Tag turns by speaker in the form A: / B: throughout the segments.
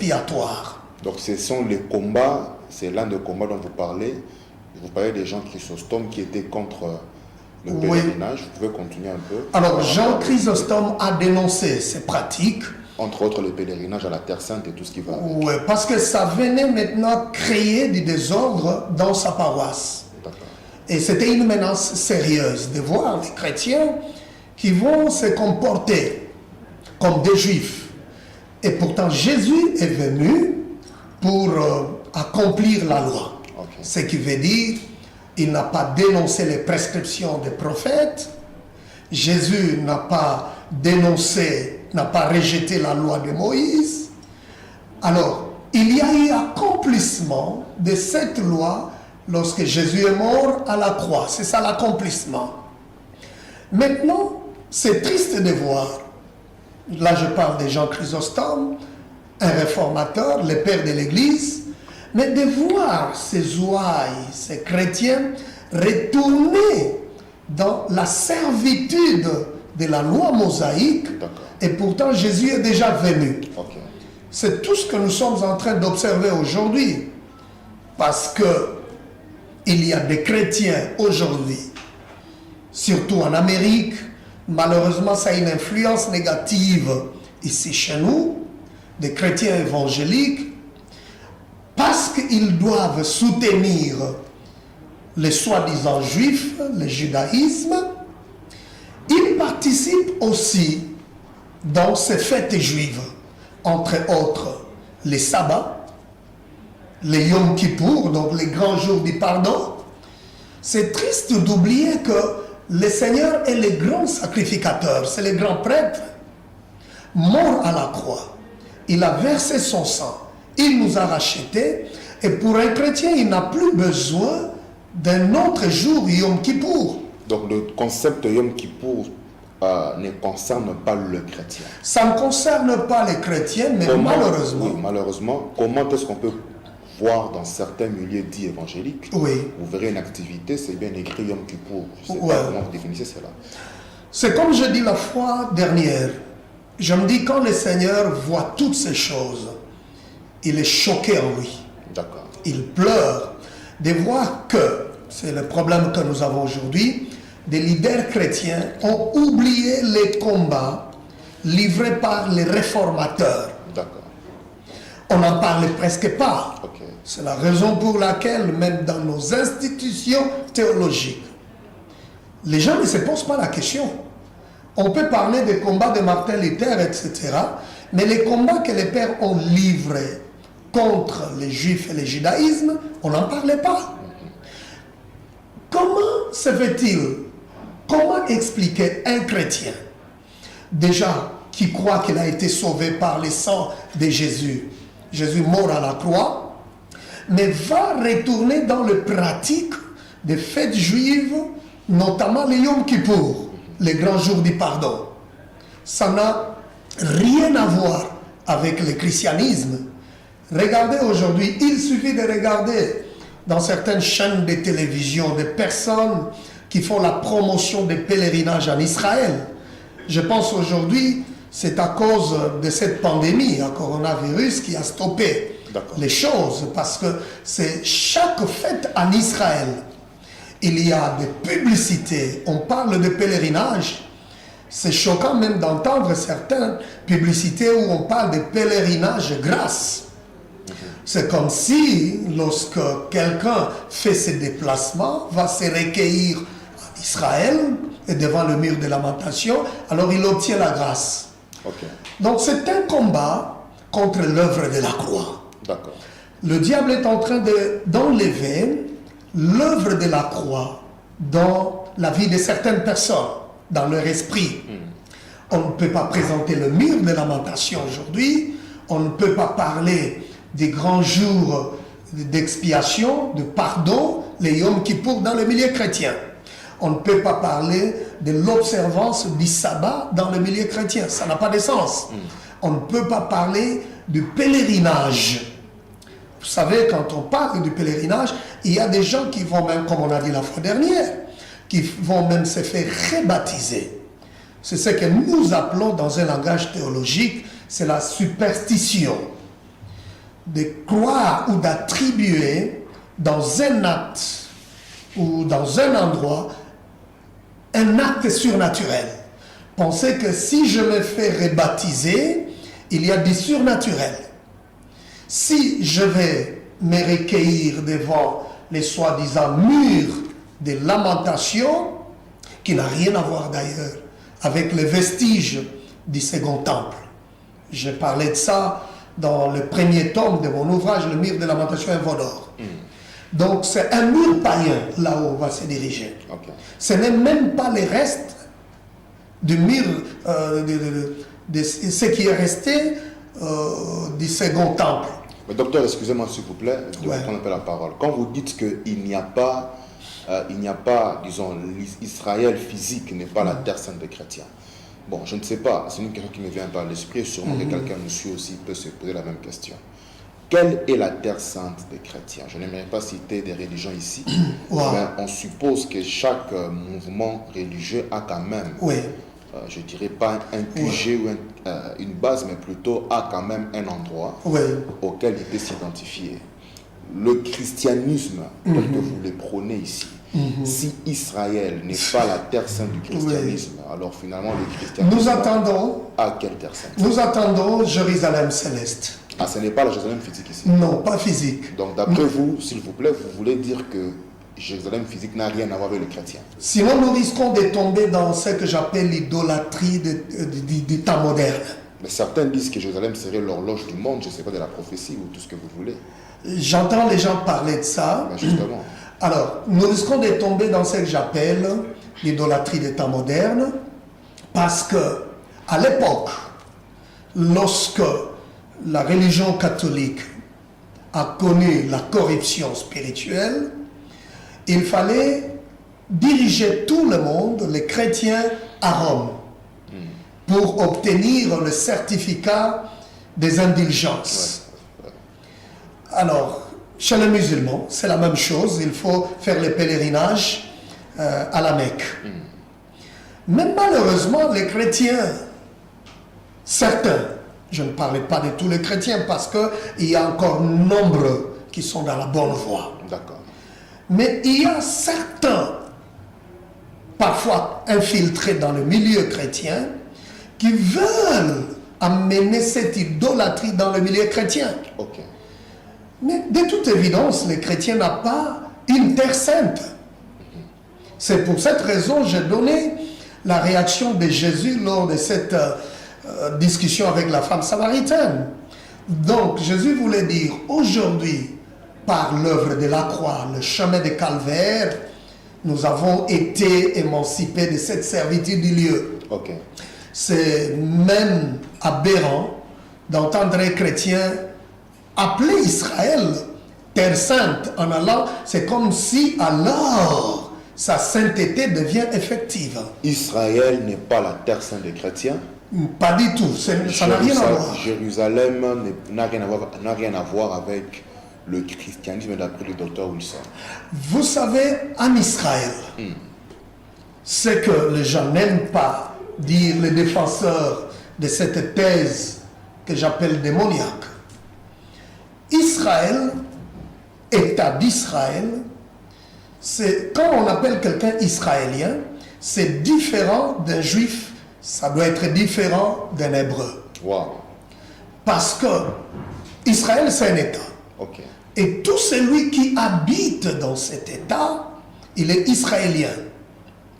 A: expiatoire.
B: Donc ce sont les combats, c'est l'un des combats dont vous parlez. Vous parlez des Jean Chrysostome qui étaient contre le pèlerinage. Vous pouvez continuer un peu.
A: Alors Jean Chrysostome a dénoncé ces pratiques.
B: Entre autres le pèlerinage à la Terre Sainte et tout ce qui va avec.
A: Oui, parce que ça venait maintenant créer du désordre dans sa paroisse. Et c'était une menace sérieuse de voir les chrétiens qui vont se comporter comme des juifs. Et pourtant Jésus est venu pour accomplir la loi. Ce qui veut dire il n'a pas dénoncé les prescriptions des prophètes. Jésus n'a pas dénoncé, n'a pas rejeté la loi de Moïse. Alors, il y a eu accomplissement de cette loi lorsque Jésus est mort à la croix. C'est ça l'accomplissement. Maintenant, c'est triste de voir, là je parle de Jean Chrysostome, un réformateur, le père de l'Église, mais de voir ces ouailles, ces chrétiens retourner dans la servitude de la loi mosaïque, et pourtant Jésus est déjà venu. C'est tout ce que nous sommes en train d'observer aujourd'hui, parce que il y a des chrétiens aujourd'hui, surtout en Amérique, malheureusement ça a une influence négative ici chez nous, des chrétiens évangéliques, parce qu'ils doivent soutenir les soi-disant juifs, le judaïsme, ils participent aussi dans ces fêtes juives, entre autres les sabbats, les Yom Kippour, donc les grands jours du pardon. C'est triste d'oublier que le Seigneur est le grand sacrificateur, c'est le grand prêtre, mort à la croix. Il a versé son sang, il nous a rachetés, et pour un chrétien, il n'a plus besoin d'un autre jour Yom Kippour.
B: Donc le concept de Yom Kippour ne concerne pas le chrétien.
A: Ça ne concerne pas les chrétiens, mais malheureusement.
B: Oui, malheureusement, comment est-ce qu'on peut voir dans certains milieux dits évangéliques, vous verrez une activité, c'est bien écrit Yom Kippour. Je ne sais pas comment vous définissez cela. C'est
A: comme je dis la fois dernière, je me dis quand le Seigneur voit toutes ces choses, il est choqué en lui.
B: D'accord.
A: Il pleure de voir que, c'est le problème que nous avons aujourd'hui, des leaders chrétiens ont oublié les combats livrés par les réformateurs.
B: D'accord.
A: On n'en parle presque pas. C'est la raison pour laquelle, même dans nos institutions théologiques, les gens ne se posent pas la question. On peut parler des combats de Martin Luther, etc. Mais les combats que les pères ont livrés contre les juifs et le judaïsme, on n'en parlait pas. Comment se fait-il? Comment expliquer un chrétien, déjà, qui croit qu'il a été sauvé par le sang de Jésus, Jésus mort à la croix, mais va retourner dans le pratique des fêtes juives, notamment les Yom Kippour, les grands jours du pardon. Ça n'a rien à voir avec le christianisme. Regardez aujourd'hui, il suffit de regarder dans certaines chaînes de télévision des personnes qui font la promotion des pèlerinages en Israël. Je pense aujourd'hui, c'est à cause de cette pandémie, un coronavirus, qui a stoppé les choses, parce que c'est chaque fête en Israël, il y a des publicités, on parle de pèlerinage. C'est choquant même d'entendre certaines publicités où on parle de pèlerinage grâce. C'est comme si, lorsque quelqu'un fait ses déplacements, va se recueillir en Israël, et devant le mur de lamentation, alors il obtient la grâce. Donc c'est un combat contre l'œuvre de la croix. Le diable est en train d'enlever l'œuvre de la croix dans la vie de certaines personnes, dans leur esprit. On ne peut pas présenter le mur de lamentation aujourd'hui, on ne peut pas parler des grands jours d'expiation, de pardon, les Yom Kippour dans le milieu chrétien. On ne peut pas parler de l'observance du sabbat dans le milieu chrétien, ça n'a pas de sens. On ne peut pas parler du pèlerinage. Vous savez, quand on parle du pèlerinage, il y a des gens qui vont même, comme on a dit la fois dernière, qui vont même se faire rebaptiser. C'est ce que nous appelons dans un langage théologique, c'est la superstition. de croire ou d'attribuer dans un acte ou dans un endroit un acte surnaturel. Pensez que si je me fais rebaptiser, il y a du surnaturel. Si je vais me recueillir devant les soi-disant murs de lamentation, qui n'a rien à voir d'ailleurs avec les vestiges du second temple. J'ai parlé de ça dans le premier tome de mon ouvrage, Le mur de lamentation Invodore. Donc c'est un mur païen, là où on va se diriger. Okay. Ce n'est même pas les restes du mur, de ce qui est resté du second temple.
B: Mais docteur, excusez-moi s'il vous plaît, de vous prendre un peu la parole. Quand vous dites qu'il n'y a pas, disons, Israël physique n'est pas la terre sainte des chrétiens. Bon, je ne sais pas, c'est une question qui me vient par l'esprit, sûrement que quelqu'un nous suit aussi peut se poser la même question. Quelle est la terre sainte des chrétiens? Je n'aimerais pas citer des religions ici, mais on suppose que chaque mouvement religieux a quand même, je ne dirais pas un QG ou une base, mais plutôt a quand même un endroit auquel il peut s'identifier. Le christianisme, tel que vous le prônez ici, si Israël n'est pas la terre sainte du christianisme, alors finalement le christianisme
A: nous attendons,
B: à quelle terre sainte?
A: Nous attendons Jérusalem céleste.
B: Ah, ce n'est pas la Jérusalem physique ici?
A: Non, pas physique.
B: Donc d'après vous, s'il vous plaît, vous voulez dire que Jérusalem physique n'a rien à voir avec les chrétiens?
A: Sinon, nous risquons de tomber dans ce que j'appelle l'idolâtrie du temps moderne.
B: Mais certains disent que Jérusalem serait l'horloge du monde, je ne sais pas, de la prophétie ou tout ce que vous voulez.
A: J'entends les gens parler de ça.
B: Ben justement.
A: Alors, nous risquons de tomber dans ce que j'appelle l'idolâtrie des temps modernes, parce que à l'époque, lorsque la religion catholique a connu la corruption spirituelle, il fallait diriger tout le monde, les chrétiens, à Rome, pour obtenir le certificat des indulgences. Alors, chez les musulmans, c'est la même chose, il faut faire le pèlerinage à la Mecque. Mais malheureusement, les chrétiens, certains, je ne parlais pas de tous les chrétiens parce qu'il y a encore nombreux qui sont dans la bonne voie.
B: D'accord.
A: Mais il y a certains, parfois infiltrés dans le milieu chrétien, qui veulent amener cette idolâtrie dans le milieu chrétien.
B: Okay.
A: Mais de toute évidence, les chrétiens n'ont pas une terre sainte. C'est pour cette raison que j'ai donné la réaction de Jésus lors de cette discussion avec la femme samaritaine. Donc, Jésus voulait dire, aujourd'hui, par l'œuvre de la croix, le chemin de calvaire, nous avons été émancipés de cette servitude du lieu.
B: Okay.
A: C'est même aberrant d'entendre un chrétien appeler Israël terre sainte en allant, c'est comme si alors sa sainteté devient effective.
B: Israël n'est pas la terre sainte des chrétiens?
A: Pas du tout, ça n'a rien à voir.
B: Jérusalem n'a rien à voir avec le christianisme d'après le docteur Wilson.
A: Vous savez, en Israël, ce que les gens n'aiment pas dire, les défenseurs de cette thèse que j'appelle démoniaque, Israël, État d'Israël, c'est quand on appelle quelqu'un israélien, c'est différent d'un juif, ça doit être différent d'un hébreu.
B: Wow.
A: Parce que Israël, c'est un État.
B: Okay.
A: Et tout celui qui habite dans cet État, il est israélien.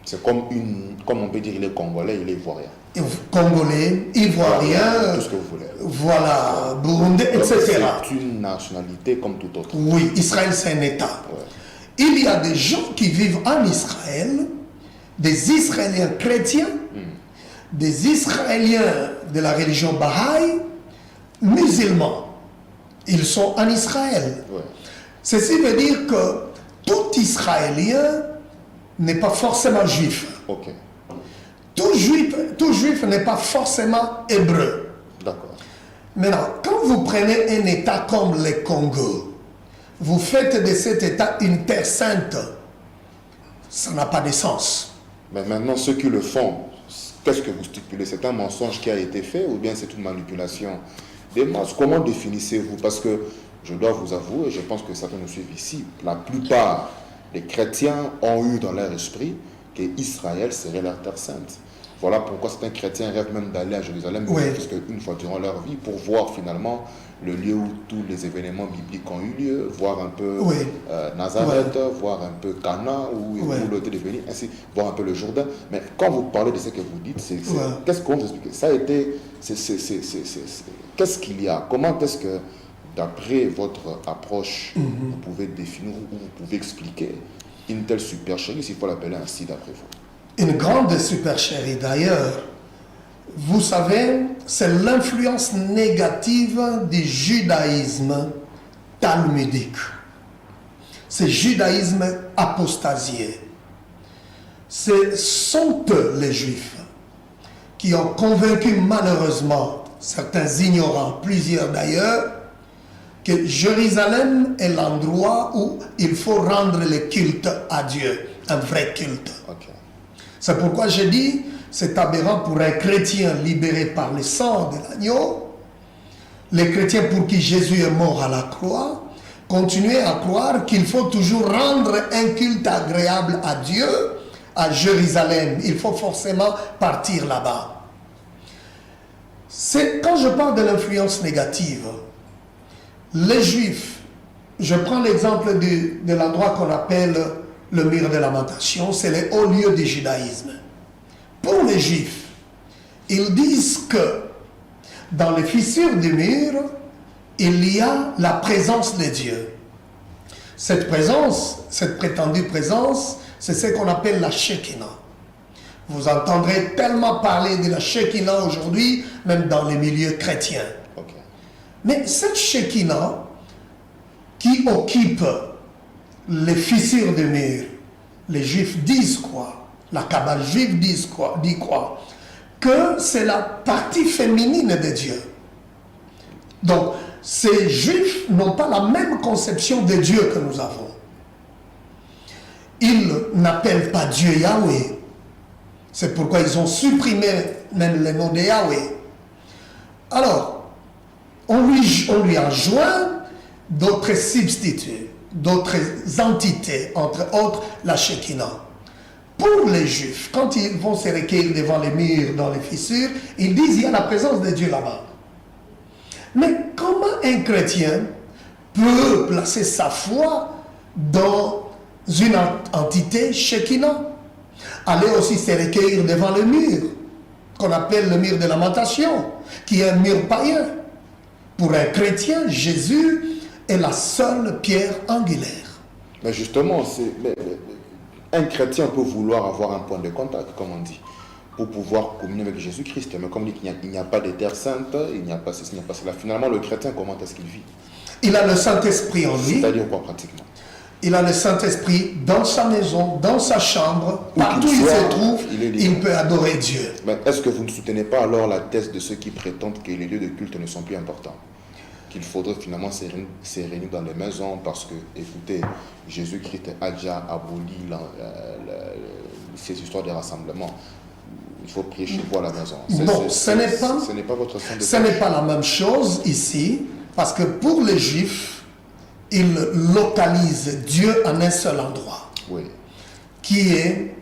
B: C'est comme on peut dire, il est congolais, il est ivoirien.
A: Congolais, ivoirien,
B: tout ce que vous voulez.
A: Voilà, burundais, etc.
B: C'est une nationalité comme tout autre.
A: Oui, Israël c'est un État. Ouais. Il y a des gens qui vivent en Israël, des Israéliens chrétiens, des Israéliens de la religion Bahaï, musulmans. Ils sont en Israël. Ouais. Ceci veut dire que tout Israélien n'est pas forcément juif.
B: Okay.
A: Tout juif n'est pas forcément hébreu.
B: D'accord.
A: Maintenant, quand vous prenez un État comme le Congo, vous faites de cet État une terre sainte, ça n'a pas de sens.
B: Mais maintenant, ceux qui le font, qu'est-ce que vous stipulez? C'est un mensonge qui a été fait ou bien c'est une manipulation des masses. Comment définissez-vous? Parce que je dois vous avouer, et je pense que certains nous suivent ici, la plupart des chrétiens ont eu dans leur esprit qu'Israël serait leur terre sainte. Voilà pourquoi certains chrétiens rêvent même d'aller à Jérusalem,
A: Oui.
B: presque une fois durant leur vie, pour voir finalement le lieu où tous les événements bibliques ont eu lieu, voir un peu
A: Oui.
B: Nazareth, voir un peu Cana, où l'hôtel est venu, ainsi, voir un peu le Jourdain. Mais quand vous parlez de ce que vous dites, qu'est-ce qu'on vous explique? Ça a été, qu'est-ce qu'il y a? Comment est-ce que, d'après votre approche, vous pouvez définir ou vous pouvez expliquer une telle supercherie, s'il faut l'appeler ainsi d'après vous?
A: Une grande supercherie d'ailleurs. Vous savez, c'est l'influence négative du judaïsme talmudique. C'est judaïsme apostasié. Ce sont eux, les Juifs, qui ont convaincu malheureusement certains ignorants, plusieurs d'ailleurs, que Jérusalem est l'endroit où il faut rendre le culte à Dieu, un vrai culte.
B: Okay.
A: C'est pourquoi je dis, c'est aberrant pour un chrétien libéré par le sang de l'agneau, les chrétiens pour qui Jésus est mort à la croix, continuer à croire qu'il faut toujours rendre un culte agréable à Dieu à Jérusalem. Il faut forcément partir là-bas. C'est quand je parle de l'influence négative, les Juifs, je prends l'exemple de l'endroit qu'on appelle le mur de lamentation, c'est le haut lieu du judaïsme. Pour les Juifs, ils disent que dans les fissures du mur, il y a la présence de Dieu. Cette présence, cette prétendue présence, c'est ce qu'on appelle la Shekinah. Vous entendrez tellement parler de la Shekinah aujourd'hui, même dans les milieux chrétiens.
B: Okay.
A: Mais cette Shekinah qui occupe les fissures du mur, les Juifs disent quoi? La Kabbale juive dit quoi? Que c'est la partie féminine de Dieu. Donc, ces Juifs n'ont pas la même conception de Dieu que nous avons. Ils n'appellent pas Dieu Yahweh. C'est pourquoi ils ont supprimé même le nom de Yahweh. Alors, on lui a joint d'autres substituts, d'autres entités, entre autres la Shekinah. Pour les Juifs, quand ils vont se recueillir devant les murs, dans les fissures, ils disent qu'il y a la présence de Dieu là-bas. Mais comment un chrétien peut placer sa foi dans une entité Shekinah? Aller aussi se recueillir devant le mur, qu'on appelle le mur de lamentation, qui est un mur païen. Pour un chrétien, Jésus est la seule pierre angulaire.
B: Mais justement, un chrétien peut vouloir avoir un point de contact, comme on dit, pour pouvoir communier avec Jésus-Christ. Mais comme on dit qu'il n'y a pas de terre sainte, il n'y a pas ceci, il n'y a pas cela. Finalement, le chrétien, comment est-ce qu'il vit?
A: Il a le Saint-Esprit en lui.
B: C'est-à-dire quoi pratiquement?
A: Il a le Saint-Esprit dans sa maison, dans sa chambre, partout où il se trouve, il peut adorer Dieu.
B: Mais est-ce que vous ne soutenez pas alors la thèse de ceux qui prétendent que les lieux de culte ne sont plus importants? Qu'il faudrait finalement se réunir dans les maisons parce que, écoutez, Jésus-Christ a déjà aboli ces histoires de rassemblement. Il faut prier chez vous à la maison.
A: Non, ce
B: n'est pas votre sens de
A: ce n'est pas la même chose ici, parce que pour les Juifs, ils localisent Dieu en un seul endroit,
B: oui,
A: qui est,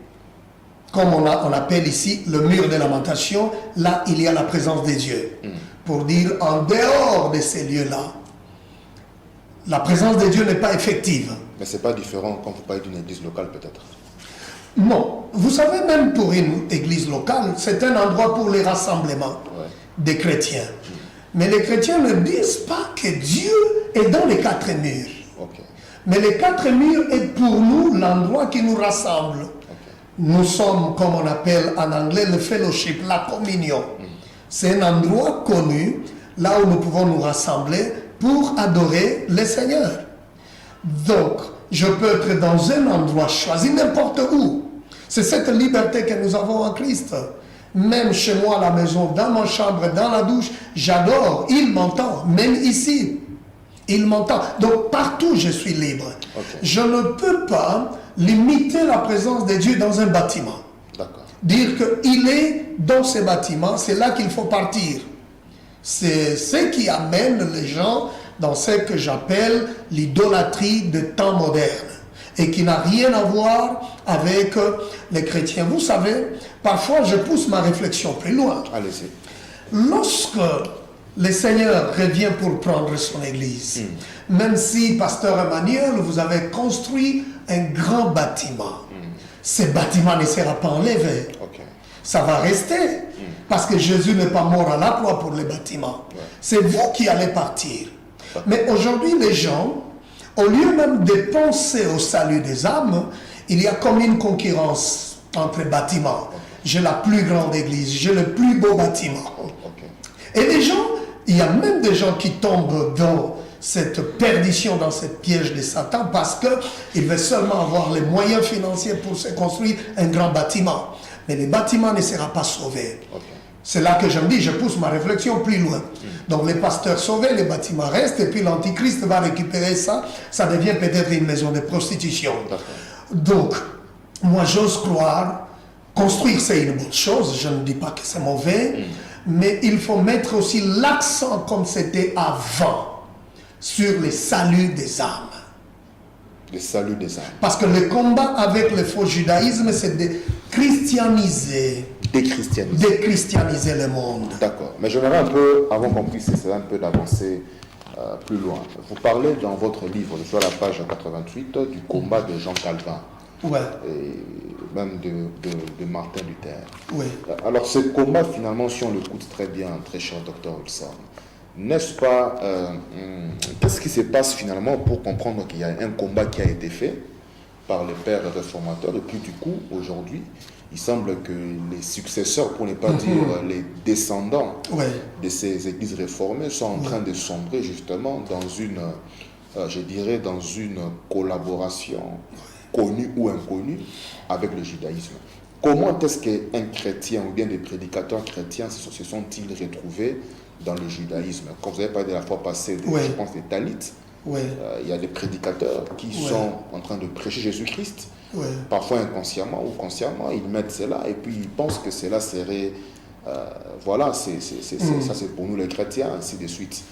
A: comme on appelle ici, le mur de lamentation. Là, il y a la présence de Dieu. Pour dire, en dehors de ces lieux-là, la présence de Dieu n'est pas effective.
B: Mais ce n'est pas différent quand vous parlez d'une église locale, peut-être?
A: Non. Vous savez, même pour une église locale, c'est un endroit pour les rassemblements des chrétiens. Mais les chrétiens ne disent pas que Dieu est dans les quatre murs.
B: Okay.
A: Mais les quatre murs est pour nous l'endroit qui nous rassemble. Okay. Nous sommes, comme on appelle en anglais, le fellowship, la communion. C'est un endroit connu, là où nous pouvons nous rassembler pour adorer le Seigneur. Donc, je peux être dans un endroit choisi, n'importe où. C'est cette liberté que nous avons en Christ. Même chez moi à la maison, dans ma chambre, dans la douche, j'adore. Il m'entend, même ici. Il m'entend. Donc, partout, je suis libre. Okay. Je ne peux pas limiter la présence de Dieu dans un bâtiment. Dire qu'il est dans ce bâtiment, c'est là qu'il faut partir. C'est ce qui amène les gens dans ce que j'appelle l'idolâtrie de temps moderne et qui n'a rien à voir avec les chrétiens. Vous savez, parfois je pousse ma réflexion plus loin.
B: Allez-y.
A: Lorsque le Seigneur revient pour prendre son église, même si, pasteur Emmanuel, vous avez construit un grand bâtiment, ce bâtiment ne sera pas enlevé.
B: Okay.
A: Ça va rester. Parce que Jésus n'est pas mort à la croix pour les bâtiments. C'est vous qui allez partir. Mais aujourd'hui, les gens, au lieu même de penser au salut des âmes, il y a comme une concurrence entre bâtiments. J'ai la plus grande église, j'ai le plus beau bâtiment. Et les gens, il y a même des gens qui tombent dans cette perdition, dans cette piège de Satan, parce qu'ils veulent seulement avoir les moyens financiers pour se construire un grand bâtiment. Mais le bâtiment ne sera pas sauvé. C'est là que je me dis, je pousse ma réflexion plus loin. Donc les pasteurs sauvés, les bâtiments restent, et puis l'Antichrist va récupérer ça, ça devient peut-être une maison de prostitution. Donc, moi j'ose croire, construire c'est une bonne chose, je ne dis pas que c'est mauvais, mais il faut mettre aussi l'accent, comme c'était avant, sur le salut des âmes.
B: Le salut des âmes.
A: Parce que le combat avec le faux judaïsme, c'est de christianiser. Déchristianiser le monde.
B: D'accord. Mais j'aimerais un peu, avant qu'on puisse essayer un peu d'avancer plus loin, vous parlez dans votre livre, sur la page 88, du combat de Jean Calvin.
A: Ouais.
B: Et même de Martin Luther.
A: Oui.
B: Alors ce combat, finalement, si on l'écoute très bien, très cher Dr Wilson, n'est-ce pas, qu'est-ce qui se passe finalement pour comprendre qu'il y a un combat qui a été fait par les pères réformateurs, et puis du coup, aujourd'hui, il semble que les successeurs, pour ne pas dire les descendants de ces églises réformées, sont en train de sombrer justement dans une, je dirais, dans une collaboration connue ou inconnue avec le judaïsme. Comment est-ce qu'un chrétien ou bien des prédicateurs chrétiens se sont-ils retrouvés dans le judaïsme? Comme vous avez parlé de la fois passée, je pense des Talits, il y a des prédicateurs qui sont en train de prêcher Jésus-Christ. Parfois inconsciemment ou consciemment, ils mettent cela et puis ils pensent que cela serait, voilà, ça c'est pour nous les chrétiens, ainsi de suite.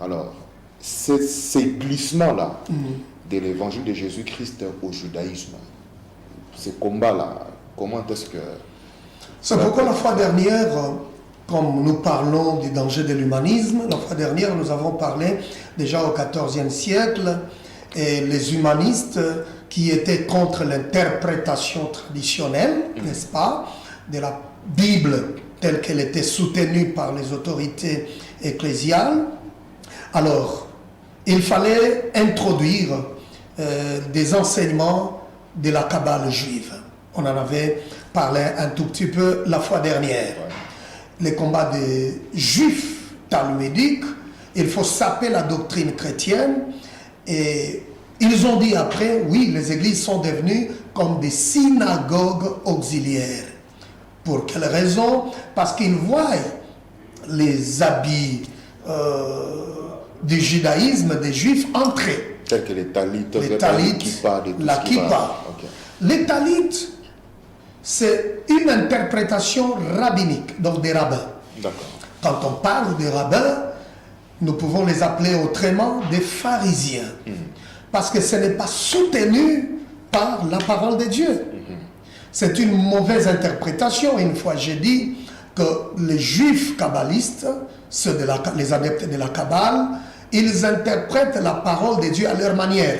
B: Alors, ces glissements-là de l'évangile de Jésus-Christ au judaïsme, ces combats-là, comment est-ce que...
A: C'est pourquoi la fois dernière, comme nous parlons du danger de l'humanisme, la fois dernière nous avons parlé déjà au XIVe siècle, et les humanistes qui étaient contre l'interprétation traditionnelle, n'est-ce pas, de la Bible telle qu'elle était soutenue par les autorités ecclésiales. Alors, il fallait introduire des enseignements de la Kabbale juive. On en avait parlé un tout petit peu la fois dernière. Les combats des juifs talmudiques, il faut saper la doctrine chrétienne. Et ils ont dit après, oui, les églises sont devenues comme des synagogues auxiliaires. Pour quelle raison? Parce qu'ils voient les habits du judaïsme des juifs entrer.
B: Tels que les talits,
A: la kippa. Les talits, c'est une interprétation rabbinique, donc des rabbins. Quand on parle des rabbins, nous pouvons les appeler autrement des pharisiens. Parce que ce n'est pas soutenu par la parole de Dieu. C'est une mauvaise interprétation. Une fois, j'ai dit que les juifs kabbalistes, les adeptes de la Kabbale, ils interprètent la parole de Dieu à leur manière.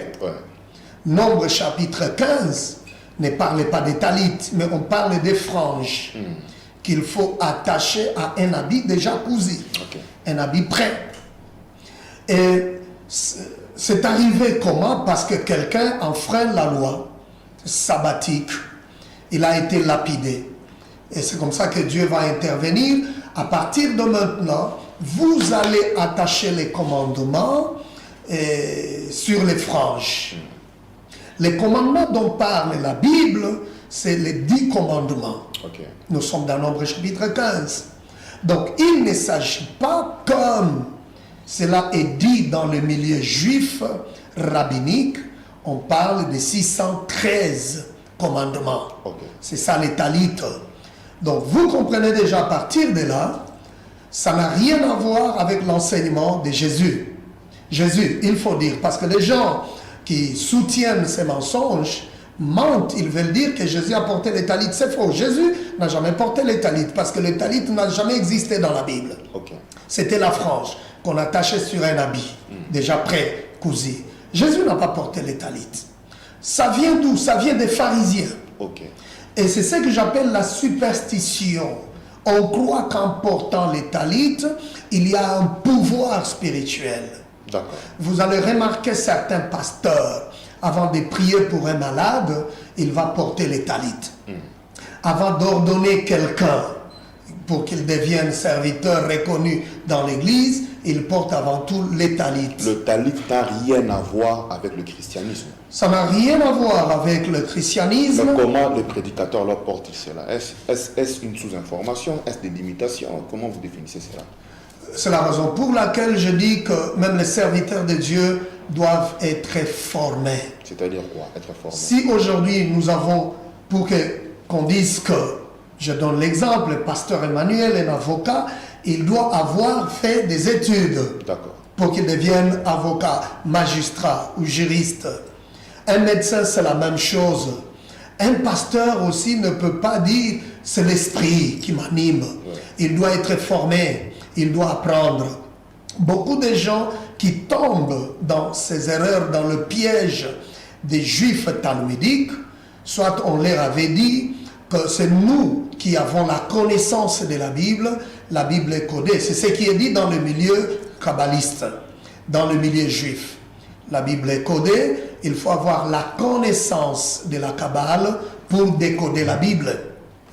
A: Nombre chapitre 15 ne parle pas des talits, mais on parle des franges qu'il faut attacher à un habit déjà cousu, un habit prêt. Et c'est arrivé comment? Parce que quelqu'un enfreint la loi sabbatique. Il a été lapidé. Et c'est comme ça que Dieu va intervenir. À partir de maintenant, vous allez attacher les commandements sur les franges. Les commandements dont parle la Bible, c'est les 10 commandements. Nous sommes dans Nombre chapitre 15. Donc, il ne s'agit pas comme cela est dit dans le milieu juif rabbinique, on parle de 613 commandements. C'est ça les talits. Donc vous comprenez déjà à partir de là, Ça n'a rien à voir avec l'enseignement de Jésus. Jésus, il faut dire, parce que les gens qui soutiennent ces mensonges mentent, ils veulent dire que Jésus a porté les talites. C'est faux. Jésus n'a jamais porté les talites parce que les talites n'a jamais existé dans la Bible.
B: Okay.
A: C'était la frange qu'on attachait sur un habit, déjà prêt, cousu. Jésus n'a pas porté les talites. Ça vient d'où? Ça vient des pharisiens.
B: Okay.
A: Et c'est ce que j'appelle la superstition. On croit qu'en portant les talites, il y a un pouvoir spirituel. Vous allez remarquer certains pasteurs, avant de prier pour un malade, il va porter les talites. Avant d'ordonner quelqu'un pour qu'il devienne serviteur reconnu dans l'église, il porte avant tout les talites.
B: Le talit n'a rien à voir avec le christianisme.
A: Ça n'a rien à voir avec le christianisme.
B: Mais comment le prédicateur leur porte cela? Est-ce une sous-information? Est-ce des limitations? Comment vous définissez cela?
A: C'est la raison pour laquelle je dis que même les serviteurs de Dieu doivent être formés.
B: C'est-à-dire quoi, être formés?
A: Si aujourd'hui nous avons, pour qu'on dise que, je donne l'exemple, le pasteur Emmanuel, un avocat, il doit avoir fait des études pour qu'il devienne avocat, magistrat ou juriste. Un médecin, c'est la même chose. Un pasteur aussi ne peut pas dire c'est l'esprit qui m'anime. Ouais. Il doit être formé, il doit apprendre. Beaucoup de gens qui tombent dans ces erreurs, dans le piège des juifs talmudiques, soit on leur avait dit que c'est nous qui avons la connaissance de la Bible est codée. C'est ce qui est dit dans le milieu kabbaliste, dans le milieu juif. La Bible est codée, il faut avoir la connaissance de la Kabbale pour décoder la Bible.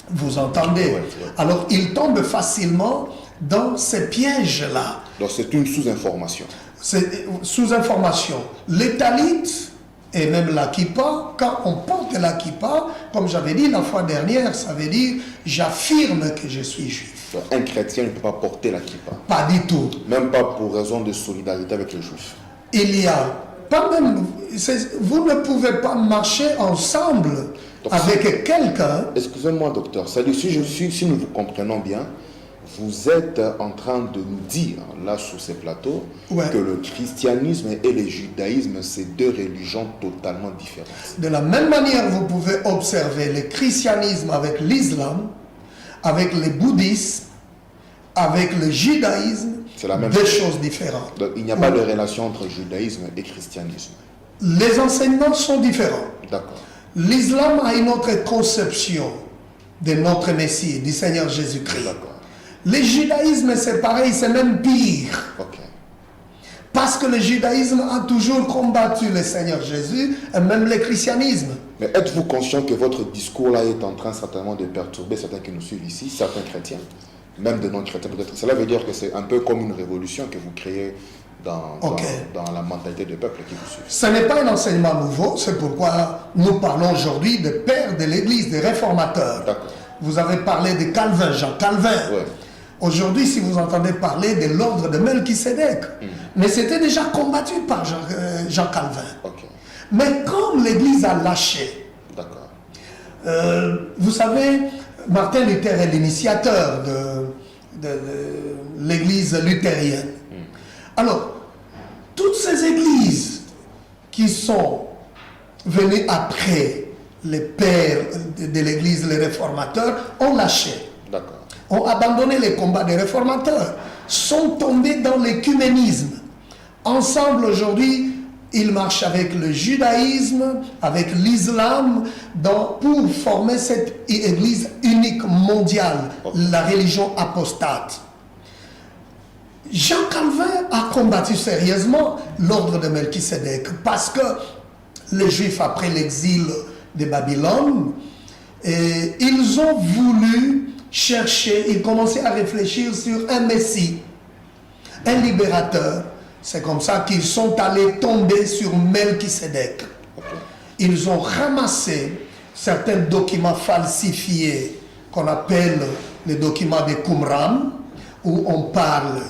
A: Vous entendez? Alors, ils tombent facilement dans ces pièges-là.
B: Donc, c'est une sous-information.
A: C'est sous-information. Les talits et même la kippa, quand on porte la kippa, comme j'avais dit la fois dernière, ça veut dire j'affirme que je suis juif.
B: Donc, un chrétien ne peut pas porter la kippa.
A: Pas du tout.
B: Même pas pour raison de solidarité avec les juifs.
A: Il y a, pas même, vous ne pouvez pas marcher ensemble donc, avec quelqu'un.
B: Excusez-moi, docteur, c'est-à-dire si nous vous comprenons bien, vous êtes en train de nous dire, là, sur ces plateaux, que le christianisme et le judaïsme, c'est deux religions totalement différentes.
A: De la même manière, vous pouvez observer le christianisme avec l'islam, avec le bouddhisme, avec le judaïsme,
B: c'est la même
A: deux choses différentes.
B: Donc, il n'y a pas de relation entre judaïsme et christianisme.
A: Les enseignements sont différents.
B: D'accord.
A: L'islam a une autre conception de notre Messie, du Seigneur Jésus-Christ.
B: D'accord.
A: Le judaïsme, c'est pareil, c'est même pire.
B: Okay.
A: Parce que le judaïsme a toujours combattu le Seigneur Jésus et même le christianisme.
B: Mais êtes-vous conscient que votre discours-là est en train certainement de perturber certains qui nous suivent ici, certains chrétiens, même de non-chrétiens peut-être? Cela veut dire que c'est un peu comme une révolution que vous créez dans la mentalité des peuples qui vous suivent.
A: Ce n'est pas un enseignement nouveau, c'est pourquoi nous parlons aujourd'hui des pères de l'Église, des réformateurs. Vous avez parlé de Calvin, Jean Calvin.
B: Ouais.
A: Aujourd'hui, si vous entendez parler de l'ordre de Melchisédek, mais c'était déjà combattu par Jean Calvin.
B: Okay.
A: Mais comme l'Église a lâché, vous savez, Martin Luther est l'initiateur de l'Église luthérienne. Alors, toutes ces églises qui sont venues après les pères de l'Église, les réformateurs, ont lâché. Ont abandonné les combats des réformateurs, sont tombés dans l'écuménisme. Ensemble, aujourd'hui, ils marchent avec le judaïsme, avec l'islam, pour former cette église unique mondiale, la religion apostate. Jean Calvin a combattu sérieusement l'ordre de Melchisédek parce que les Juifs, après l'exil de Babylone, ils ont voulu chercher, ils commençaient à réfléchir sur un Messie, un libérateur. C'est comme ça qu'ils sont allés tomber sur Melchisédek. Ils ont ramassé certains documents falsifiés qu'on appelle les documents de Qumran, où on parle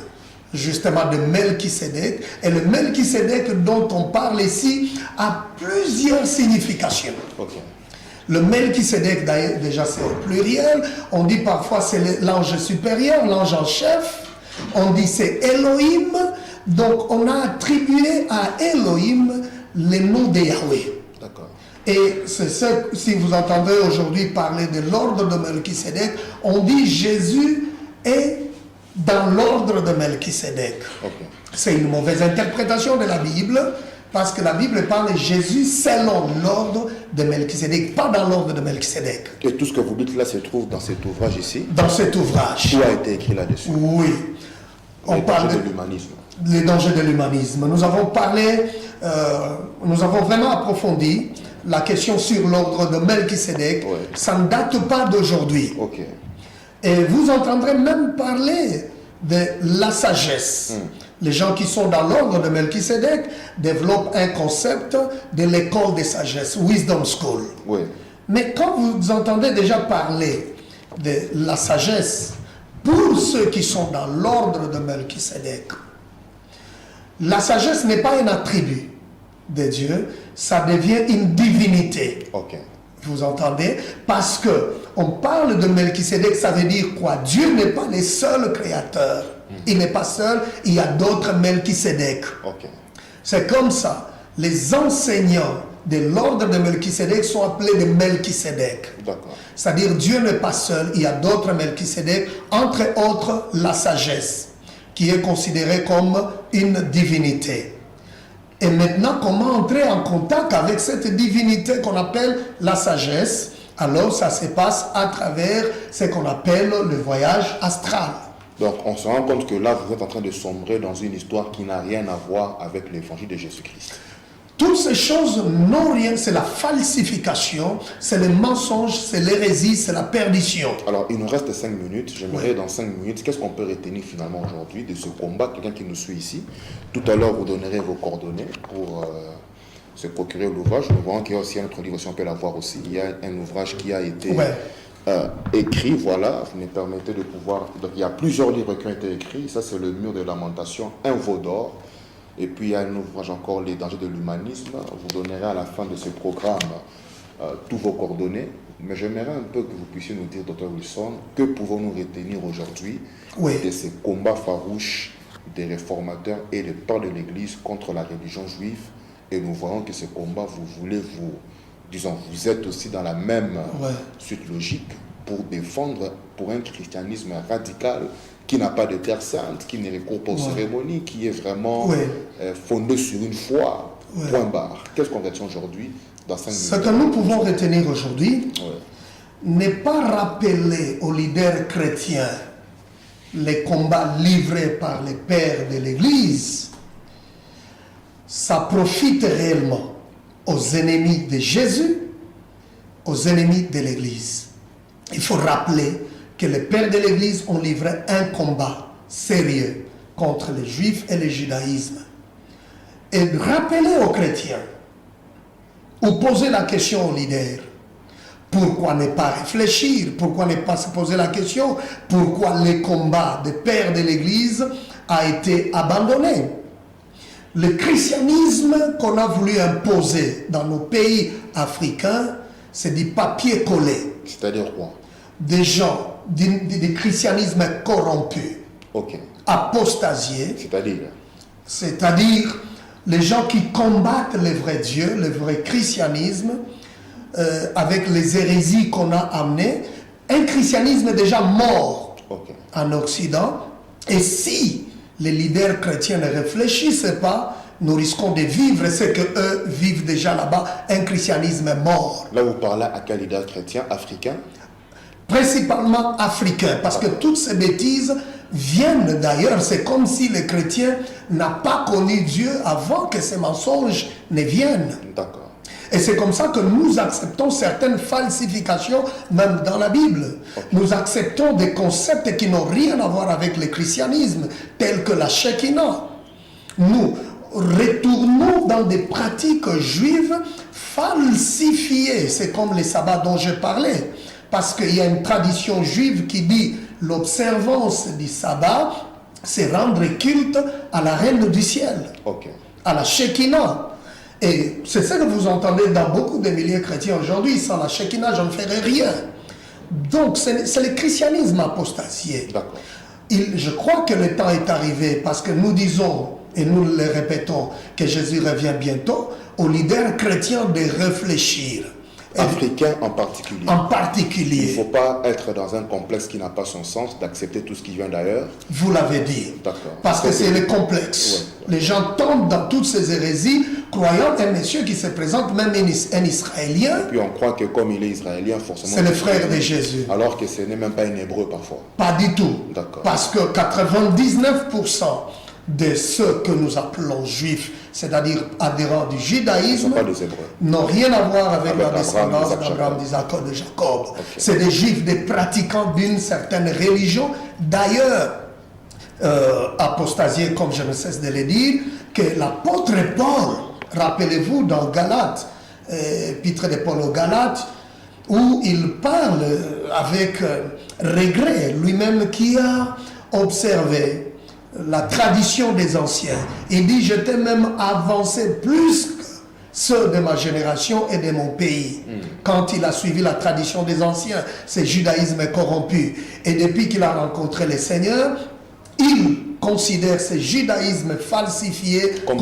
A: justement de Melchisédek. Et le Melchisédek dont on parle ici a plusieurs significations. Le Melchisédek, déjà c'est pluriel, on dit parfois c'est l'ange supérieur, l'ange en chef, On dit c'est Elohim, donc on a attribué à Elohim le nom de Yahweh.
B: D'accord.
A: Et c'est ça, si vous entendez aujourd'hui parler de l'ordre de Melchisédek, on dit Jésus est dans l'ordre de Melchisédek.
B: Okay.
A: C'est une mauvaise interprétation de la Bible, parce que la Bible parle de Jésus selon l'ordre de Melchisédek, pas dans l'ordre de Melchisédek.
B: Et tout ce que vous dites là se trouve dans cet ouvrage ici?
A: Dans cet ouvrage.
B: Tout a été écrit là-dessus?
A: Oui. On parle
B: de l'humanisme.
A: Les dangers de l'humanisme. Nous avons parlé, nous avons vraiment approfondi la question sur l'ordre de Melchisédek.
B: Ouais.
A: Ça ne date pas d'aujourd'hui.
B: Ok.
A: Et vous entendrez même parler de la sagesse. Les gens qui sont dans l'ordre de Melchisédek développent un concept de l'école de sagesse, Wisdom School.
B: Oui.
A: Mais quand vous entendez déjà parler de la sagesse, pour ceux qui sont dans l'ordre de Melchisédek, la sagesse n'est pas un attribut de Dieu, ça devient une divinité.
B: Ok.
A: Vous entendez? Parce que on parle de Melchisédek, ça veut dire quoi? Dieu n'est pas le seul créateur. Il n'est pas seul, il y a d'autres Melchisédek.
B: Ok.
A: C'est comme ça. Les enseignants de l'ordre de Melchisédek sont appelés des Melchisédek.
B: D'accord.
A: C'est-à-dire Dieu n'est pas seul, il y a d'autres Melchisédek, entre autres la sagesse, qui est considérée comme une divinité. Et maintenant, comment entrer en contact avec cette divinité qu'on appelle la sagesse? Alors, ça se passe à travers ce qu'on appelle le voyage astral.
B: Donc, on se rend compte que là, vous êtes en train de sombrer dans une histoire qui n'a rien à voir avec l'évangile de Jésus-Christ.
A: Toutes ces choses n'ont rien, c'est la falsification, c'est le mensonge, c'est l'hérésie, c'est la perdition.
B: Alors, il nous reste 5 minutes. J'aimerais, dans 5 minutes, qu'est-ce qu'on peut retenir finalement aujourd'hui de ce combat? Quelqu'un qui nous suit ici. Tout à l'heure, vous donnerez vos coordonnées pour se procurer l'ouvrage. Nous voyons qu'il y a aussi un autre livre, si on peut l'avoir aussi. Il y a un ouvrage qui a été écrit, voilà. Vous me permettez de pouvoir... Donc, il y a plusieurs livres qui ont été écrits. Ça, c'est le mur de lamentation, un veau d'or. Et puis, il y a un ouvrage encore, Les dangers de l'humanisme. Vous donnerez à la fin de ce programme tous vos coordonnées. Mais j'aimerais un peu que vous puissiez nous dire, Dr Wilson, que pouvons-nous retenir aujourd'hui de ces combats farouches des réformateurs et des pères de l'Église contre la religion juive? Et nous voyons que ces combats, vous êtes aussi dans la même suite logique pour défendre pour un christianisme radical qui n'a pas de terre sainte, qui ne recourt pas aux cérémonies, qui est vraiment fondé sur une foi, point barre. Qu'est-ce qu'on retient aujourd'hui dans 5 minutes?
A: Ce que nous pouvons retenir aujourd'hui n'est pas rappeler aux leaders chrétiens les combats livrés par les pères de l'Église. Ça profite réellement aux ennemis de Jésus, aux ennemis de l'Église. Il faut rappeler que les pères de l'Église ont livré un combat sérieux contre les Juifs et le judaïsme. Et rappeler aux chrétiens, ou poser la question aux leaders, pourquoi ne pas réfléchir? Pourquoi ne pas se poser la question? Pourquoi le combat des pères de l'Église a été abandonné? Le christianisme qu'on a voulu imposer dans nos pays africains, c'est du papier collé.
B: C'est-à-dire quoi?
A: Des gens, du christianisme corrompu, apostasié. C'est-à-dire les gens qui combattent le vrai Dieu, le vrai christianisme, avec les hérésies qu'on a amenées. Un christianisme déjà mort en Occident. Et si les leaders chrétiens ne réfléchissent pas, nous risquons de vivre ce qu'eux vivent déjà là-bas, un christianisme mort.
B: Là, vous parlez à quel leader chrétien africain?
A: Principalement africain, parce que toutes ces bêtises viennent d'ailleurs. C'est comme si les chrétiens n'ont pas connu Dieu avant que ces mensonges ne viennent.
B: D'accord.
A: Et c'est comme ça que nous acceptons certaines falsifications, même dans la Bible. Nous acceptons des concepts qui n'ont rien à voir avec le christianisme, tels que la Shekinah. Nous retournons dans des pratiques juives falsifiées. C'est comme les sabbats dont je parlais. Parce qu'il y a une tradition juive qui dit l'observance du sabbat, c'est rendre culte à la reine du ciel, à la Shekinah. Et c'est ça que vous entendez dans beaucoup de milieux chrétiens aujourd'hui. Sans la Shekinah, je ne ferai rien. Donc, c'est le christianisme apostasié. je crois que le temps est arrivé parce que nous disons, et nous le répétons, que Jésus revient bientôt, aux leaders chrétiens de réfléchir.
B: Africains en particulier.
A: En
B: Il
A: particulier.
B: ne faut pas être dans un complexe qui n'a pas son sens, d'accepter tout ce qui vient d'ailleurs.
A: Vous l'avez dit.
B: D'accord.
A: Parce que c'est le complexe.
B: Ouais.
A: Les gens tombent dans toutes ces hérésies, croyant un monsieur qui se présente, même un Israélien,
B: Puis on croit que comme il est israélien, forcément...
A: c'est le frère de Jésus.
B: Alors que ce n'est même pas un hébreu parfois.
A: Pas du tout.
B: D'accord.
A: Parce que 99% de ceux que nous appelons juifs, c'est-à-dire adhérents du
B: Ils ne
A: judaïsme,
B: sont pas des hébreux.
A: n'ont rien à voir avec la
B: Abraham,
A: descendance
B: Isaac,
A: d'Abraham,
B: Jacob.
A: d'Isaac et de Jacob.
B: Ok.
A: C'est des juifs, des pratiquants d'une certaine religion. D'ailleurs, apostasiés, comme je ne cesse de le dire, que l'apôtre Paul, rappelez-vous dans Galates, épître de Paul aux Galates, où il parle avec regret, lui-même qui a observé la tradition des anciens. Il dit, je t'ai même avancé plus que ceux de ma génération et de mon pays. Quand il a suivi la tradition des anciens, ce judaïsme corrompu. Et depuis qu'il a rencontré le Seigneur, il considère ce judaïsme falsifié comme